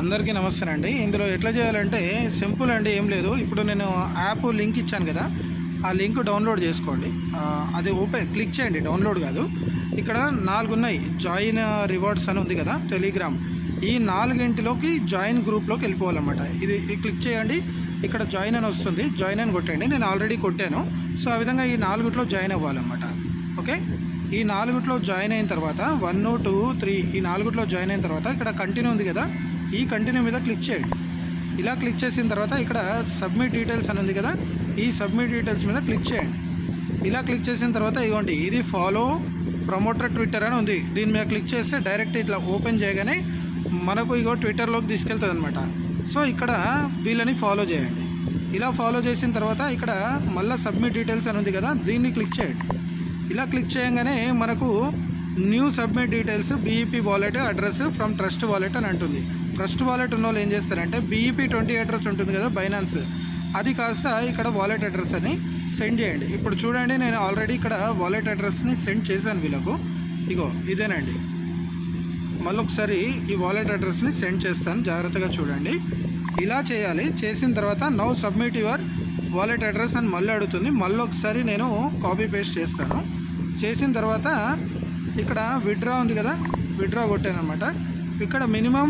అందరికీ నమస్తే అండి. ఇందులో ఎట్లా చేయాలంటే సింపుల్ అండి, ఏం లేదు. ఇప్పుడు నేను యాప్ లింక్ ఇచ్చాను కదా, ఆ లింక్ డౌన్లోడ్ చేసుకోండి. అది క్లిక్ చేయండి, డౌన్లోడ్ కాదు. ఇక్కడ 4 ఉన్నాయి. జాయిన్ రివార్డ్స్ అని ఉంది కదా, టెలిగ్రామ్. ఈ 4ంటిలోకి జాయిన్ గ్రూప్లోకి వెళ్ళిపోవాలన్నమాట. ఇది క్లిక్ చేయండి. ఇక్కడ జాయిన్ అని వస్తుంది, జాయిన్ అని కొట్టండి. నేను ఆల్రెడీ కొట్టాను. సో ఆ విధంగా ఈ 4 జాయిన్ అవ్వాలన్నమాట. ఓకే, ఈ 4 జాయిన్ అయిన తర్వాత 1, 2, 3 ఈ 4 జాయిన్ అయిన తర్వాత ఇక్కడ కంటిన్యూ ఉంది కదా, ఈ కంటిన్యూ మీద క్లిక్ చేయండి. ఇలా క్లిక్ చేసిన తర్వాత ఇక్కడ సబ్మిట్ డీటెయిల్స్ అని ఉంది కదా, ఈ సబ్మిట్ డీటెయిల్స్ మీద క్లిక్ చేయండి. ఇలా క్లిక్ చేసిన తర్వాత ఇవ్వండి, ఇది ఫాలో ప్రమోటర్ ట్విట్టర్ అని ఉంది. దీని మీద క్లిక్ చేస్తే డైరెక్ట్ ఇట్లా ఓపెన్ చేయగానే మనకు ఇగో ట్విట్టర్లోకి తీసుకెళ్తుంది అనమాట. సో ఇక్కడ వీళ్ళని ఫాలో చేయండి. ఇలా ఫాలో చేసిన తర్వాత ఇక్కడ మళ్ళీ సబ్మిట్ డీటెయిల్స్ అని ఉంది కదా, దీన్ని క్లిక్ చేయండి. ఇలా క్లిక్ చేయగానే మనకు new submit details BEP wallet address from trust wallet అని అంటుంది. ట్రస్ట్ వాలెట్ ఉన్న వాళ్ళు ఏం చేస్తారంటే బీఈపీ 20 అడ్రస్ ఉంటుంది కదా బైనాన్స్, అది కాస్త ఇక్కడ వాలెట్ అడ్రస్ అని సెండ్ చేయండి. ఇప్పుడు చూడండి, నేను ఆల్రెడీ ఇక్కడ వాలెట్ అడ్రస్ని సెండ్ చేశాను వీళ్ళకు. ఇగో ఇదేనండి. మళ్ళీ ఒకసారి ఈ వాలెట్ అడ్రస్ని సెండ్ చేస్తాను, జాగ్రత్తగా చూడండి. ఇలా చేయాలి. చేసిన తర్వాత now submit your wallet address అని మళ్ళీ అడుగుతుంది. మళ్ళీ ఒకసారి నేను కాపీ పేస్ట్ చేస్తాను. చేసిన తర్వాత ఇక్కడ విత్డ్రా ఉంది కదా, విత్డ్రా కొట్టాను అనమాట. ఇక్కడ మినిమం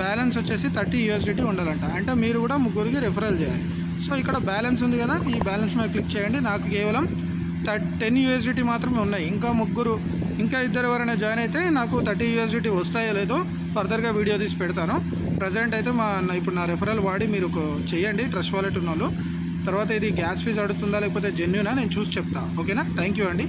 బ్యాలెన్స్ వచ్చేసి 30 USDT ఉండాలంట. అంటే మీరు కూడా 3కి రెఫరల్ చేయాలి. సో ఇక్కడ బ్యాలెన్స్ ఉంది కదా, ఈ బ్యాలెన్స్ మీద క్లిక్ చేయండి. నాకు కేవలం 10 USDT మాత్రమే ఉన్నాయి. ఇంకా ఇద్దరు ఎవరైనా జాయిన్ అయితే నాకు 30 USDT వస్తాయో లేదో ఫర్దర్గా వీడియో తీసి పెడతాను. ప్రజెంట్ అయితే ఇప్పుడు నా రెఫరల్ వాడి మీరు చేయండి, ట్రస్ట్ వాలెట్ ఉన్న వాళ్ళు. తర్వాత ఇది గ్యాస్ ఫీజు అడుగుతుందా లేకపోతే జెన్యూనా నేను చూసి చెప్తాను. ఓకేనా? థ్యాంక్ యూ అండి.